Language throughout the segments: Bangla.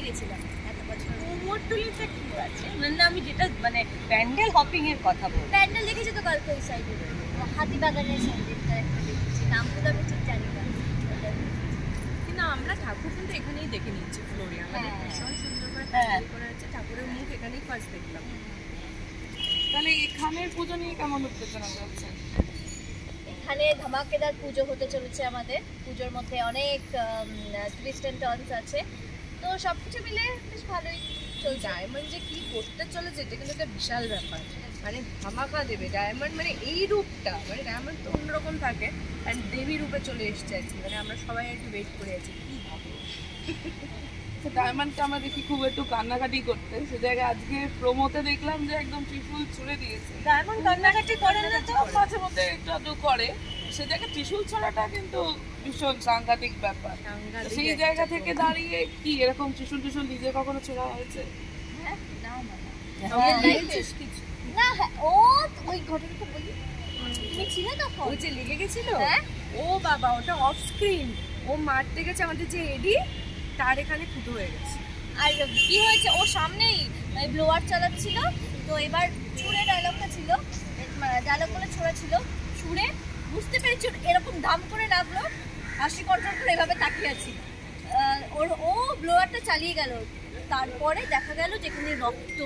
গেছিলাম এত বছর। কুমোরটুলিতে কি আছে? মানে আমি যেটা মানে প্যান্ডেল হপিং এর কথা বলছি। প্যান্ডেল দেখেছি তো কালকে ওই সাইডে, হাতিবাগানের সাইডে একটা দেখেছি, নামগুলো আমি ঠিক জানি না। কিন্তু আমরা ঠাকুর কিন্তু এখানেই দেখে নিচ্ছি ফ্লোরে, আমাদের ভীষণ সুন্দর করে প্যান্ডেল করা হচ্ছে, ঠাকুরের মুখ এখানেই ফার্স্ট দেখলাম। তাহলে এখানের পুজো নিয়ে কেমন উত্তেজনা চলছে? এখানে ধামাকেদার পুজো হতে চলেছে আমাদের। পুজোর মধ্যে অনেক টুইস্ট এন্ড টার্নস আছে, তো সবকিছু মিলে বেশ ভালোই চলছে। ডায়মন্ড যে কি করতে চলেছে এটা কিন্তু একটা বিশাল ব্যাপার, মানে ধামাকা দেবে ডায়মন্ড, মানে এই রূপটা, মানে ডায়মন্ড তো অন্যরকম থাকে আর দেবী রূপে চলে এসছে আর কি, মানে আমরা সবাই একটু ওয়েট করে আছি কি হবে। ডায়মন্ডটা আমরা দেখি খুব একটু কান্নাকাটি করতে, সে জায়গায় আজকে প্রোমোতে দেখলাম যে একদম ত্রিশূল ছুঁড়ে দিয়েছে। ডায়মন্ড কান্নাকাটি করে না তো, মাঝে মধ্যে একটু করে, সে জায়গায় ত্রিশূল ছড়াটা কিন্তু ভীষণ সাংঘাতিক ব্যাপার। সেই জায়গা থেকে দাঁড়িয়ে কি এরকম ত্রিশূল টিশূল নিজে কখনো ছোড়া হয়েছে? না ও ওই ঘটনাটা বলি, তুমি ছিলে তখন? ওই যে লেগে গেছিল, ও বাবা ওটা অফ স্ক্রিন, ও মারতে গেছে আমাদের যে এডি, তার এখানে ফুটো হয়ে গেছে। আর কি হয়েছে, ও সামনেই ব্লোয়ার চালাচ্ছিল, তো এবার ছুঁড়ে ডায়লগটা ছিল, ডায়লগগুলো ছোড়া ছিল, ছুঁড়ে বুঝতে পেরেছি এরকম দাম করে লাগলো, হাসি কন্ট্রোল করে এভাবে তাকিয়ে আছি, ও ব্লোয়ারটা চালিয়ে গেল, তারপরে দেখা গেল যেখানে রক্ত,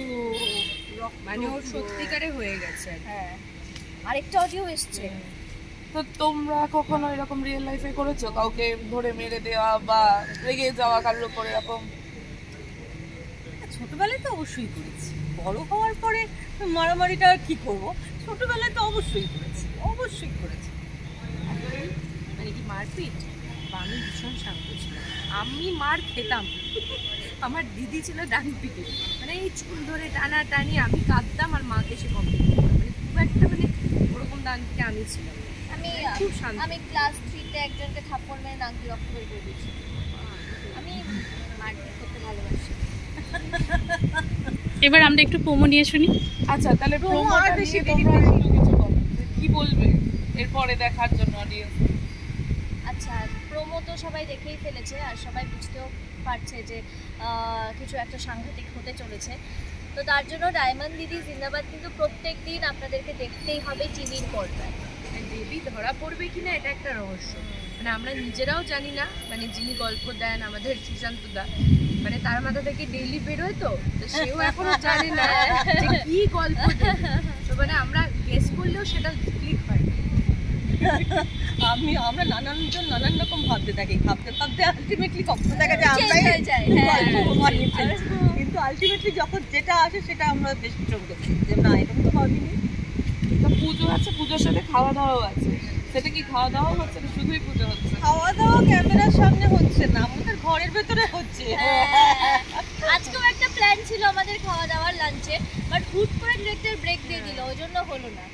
মানে ওর সত্যিকারে হয়ে গেছে। হ্যাঁ, আরেকটা অডিও এসছে। তো তোমরা কখনো এরকম রিয়েল লাইফে করেছো কাউকে ধরে মেরে দেওয়া বা রেগে যাওয়া কারোর উপর এরকম? ছোটবেলায় তো অবশ্যই করেছি, বড় হওয়ার পরে মারামারিটা আর কি করবো, ছোটবেলায় তো অবশ্যই করেছি, অবশ্যই করেছি। মানে কি মারপিট? আমি ভীষণ শান্ত ছিলাম, আমি মার খেতাম, আমার দিদি ছিল ডান পিটে, মানে এই চুল ধরে টানা টানি আমি কাঁদতাম আর মাকে সে কমপ্লিট করতাম, মানে খুব একটা মানে ওরকম ডান পিটে আমি ছিলাম। আমি ক্লাস 3-তে একজনকে থাপ্পড় মেরে নাক দিয়ে রক্ত বের করে দিয়েছি। আমি মারপিট করতে ভালোবাসি। এবার আমরা একটু প্রোমো নিয়ে শুনি। আচ্ছা, তাহলে প্রোমোটা নিয়ে তোমরা একটু কিছু বলো, কি বলবে এরপরে দেখার জন্য অডিয়েন্স? আচ্ছা, প্রোমো তো সবাই দেখেই ফেলেছে আর সবাই বুঝতেও পারছে যে কিছু একটা সাংঘাতিক হতে চলেছে, তো তার জন্য ডায়মন্ড দিদি জিন্দাবাদ কিন্তু প্রত্যেক দিন আপনাদেরকে দেখতেই হবে টিভির পর্দায়। দেবী ধরা পড়বে কিনা এটা একটা রহস্য, মানে আমরা নিজেরাও জানি না, মানে যিনি গল্প দেন আমাদের সুশান্ত দা, মানে তার মাথা থেকে ডেইলি বেরোয়, তো সেও এখনো জানে না যে কি গল্প দেবে, তো মানে আমরা গেস করলেও সেটা ক্লিক হয় না। আমরা নানানজন নানান রকম ভাবতে থাকি, ভাবতে ভাবতে আলটিমেটলি কখন দেখা যায় Change হয়ে যায়, গল্প বানিয়ে ফেলছি, কিন্তু আলটিমেটলি যখন যেটা আসে সেটা আমরা বেশি চমকে যাই যে না এরকম তো ভাবিনি। তো পুজো আছে, পুজোর সাথে খাওয়া দাওয়াও আছে, সেটা কি খাওয়া দাওয়া হচ্ছে না শুধুই পুজো হচ্ছে? খাওয়া দাওয়া ক্যামেরার সামনে হচ্ছে না, আমাদের ঘরের ভেতরে হচ্ছে। আজকেও একটা প্ল্যান ছিল আমাদের খাওয়া দাওয়ার লাঞ্চে, বাট হুট করে ডিরেক্টর ব্রেক দিয়ে দিল, ওই জন্য হলো না।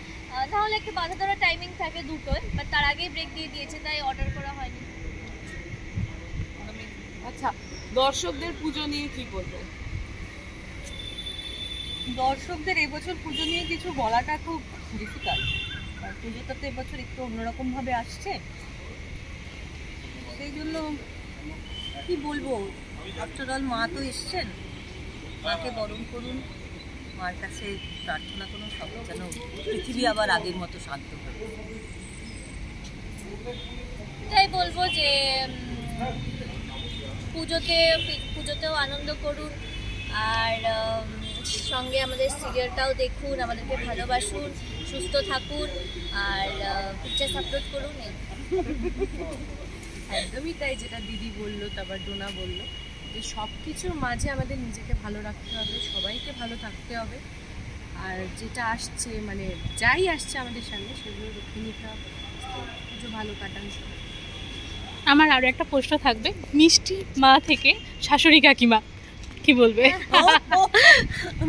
তাহলে একটা বাধা ধরা টাইমিং থাকে দুটোয়, বাট তার আগেই ব্রেক দিয়ে দিয়েছে, তাই অর্ডার করা হয়নি। আচ্ছা, দর্শকদের পুজো নিয়ে কি বলবো? দর্শকদের এবছর পুজো নিয়ে কিছু বলাটা খুব ডিফিকাল্ট, কারণ পুজোটা তো এবছর একটু অন্যরকম ভাবে আসছে, সেই জন্য কি বলবো, আফটার অল মা তো এসছেন, মাকে বরণ করুন, মার কাছে প্রার্থনা করুন সব যেন পৃথিবী আবার আগের মতো শান্ত হয়। তাই বলবো যে পুজোতেও আনন্দ করুন, আর সঙ্গে আমাদের সিরিয়ালটাও দেখুন, আমাদেরকে ভালোবাসুন, সুস্থ থাকুন, আর পিকচার সাপোর্ট করুন। একদমই তাই, যেটা দিদি বললো, তারপর ডোনা বললো, যে সব কিছুর মাঝে আমাদের নিজেকে ভালো রাখতে হবে, সবাইকে ভালো থাকতে হবে, আর যেটা আসছে মানে যাই আসছে আমাদের সামনে সেগুলো দেখে নিতে হবে, পুজো ভালো কাটান সবাই। আমার আরো একটা প্রশ্ন থাকবে, মিষ্টি মা থেকে শাশুড়ি কাকিমা কি বলবে?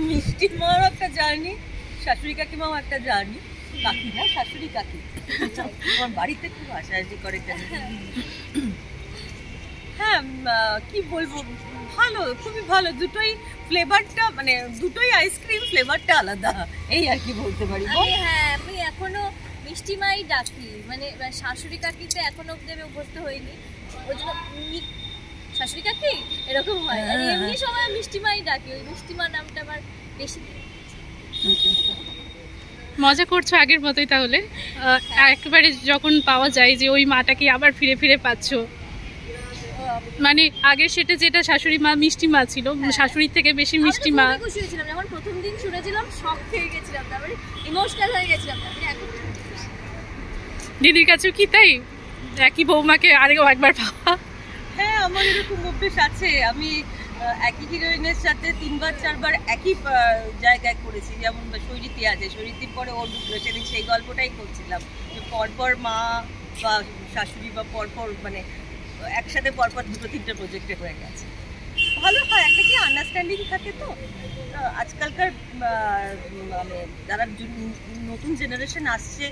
মিষ্টি মাও একটা জার্নি, শাশুড়ি কাকিমাও একটা জার্নি, কাকি না শাশুড়ি কাকি, আমার বাড়িতে খুব হাসাহাসি করে। হ্যাঁ, কি বলবো, ভালো, খুবই ভালো, দুটোই ফ্লেভারটা, মানে দুটোই আইসক্রিম ফ্লেভারটা আলাদা, এই আর কি বলতে পারি। হ্যাঁ, আমি এখনো মিষ্টি মাই ডাকি, মানে শাশুড়ি কাকিতে এখনো অব্দি আমি অভ্যস্ত হইনি, ওই জন্য শাশুড়ি কাকি এরকম হয়। আর এমনি সময় মিষ্টিমাই ডাকি, ওই মিষ্টিমা নামটা আমার বেশি। মজা করছো আগের মতোই তাহলে? একেবারে যখন পাওয়া যায় যে ওই মাটাকে আবার ফিরে ফিরে পাচ্ছো, মানে আগে সেটা যেটা শাশুড়ি মা মিষ্টি মা ছিল, শাশুড়ির থেকে বেশি মিষ্টি মা। আমি খুশি হয়েছিলাম যখন প্রথম দিন শুনেছিলাম, শক খেয়ে গেছিলাম, তারপরে ইমোশনাল হয়ে গেছিলাম। এখন দিদির কাছেও কি তাই, একই বৌমাকে আরেও একবার পাওয়া? হ্যাঁ, আমার এরকম অভ্যেস আছে। আমি একই হিরোইনের সাথে 3বার 4বার একই জায়গায় করেছি। যেমন সৈরিতি আছে, সৈরিতির পরে ওর ঢুকলো, সেদিন সেই গল্পটাই করছিলাম যে পরপর মা বা শাশুড়ি বা পরপর মানে একসাথে পরপর 2-3টে প্রজেক্টে হয়ে গেছে। ভালো হয়, একটা কি আন্ডারস্ট্যান্ডিং থাকে। তো আজকালকার মানে যারা নতুন জেনারেশন আসছে,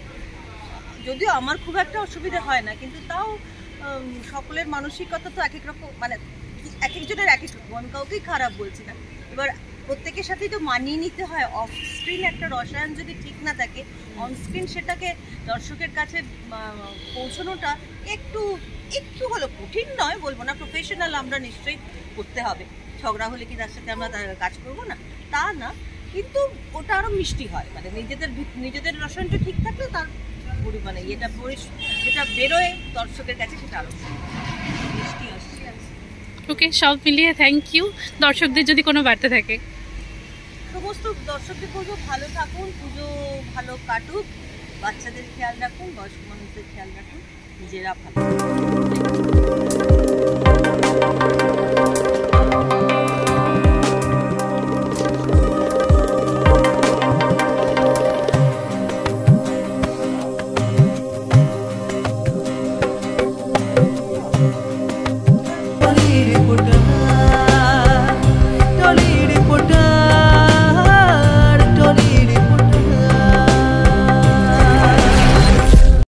যদিও আমার খুব একটা অসুবিধা হয় না, কিন্তু তাও সকলের মানসিকতা তো এক এক রকম, মানে এক একজনের এক এক রকম। আমি কাউকেই খারাপ বলছি না। এবার প্রত্যেকের সাথেই তো মানিয়ে নিতে হয়। অফ স্ক্রিন একটা রসায়ন যদি ঠিক না থাকে, অন স্ক্রিন সেটাকে দর্শকের কাছে পৌঁছানোটা একটু একটু হলো কঠিন নয়, বলবো না। প্রফেশনাল আমরা নিশ্চয়ই করতে হবে। ঝগড়া হলে কি তার সাথে আমরা কাজ করবো না, তা না, কিন্তু ওটা আরও মিষ্টি হয়। মানে নিজেদের রসায়নটা ঠিক থাকলে তার পরিমাণে যেটা বেরোয় দর্শকের কাছে সেটা আরও মিষ্টি আসছে। ওকে, সব মিলিয়ে থ্যাংক ইউ। দর্শকদের যদি কোনো বার্তা থাকে? সমস্ত দর্শকদের বলবো ভালো থাকুন, পুজো ভালো কাটুক, বাচ্চাদের খেয়াল রাখুন, বয়স্ক মানুষদের খেয়াল রাখুন, নিজেরা ভালো।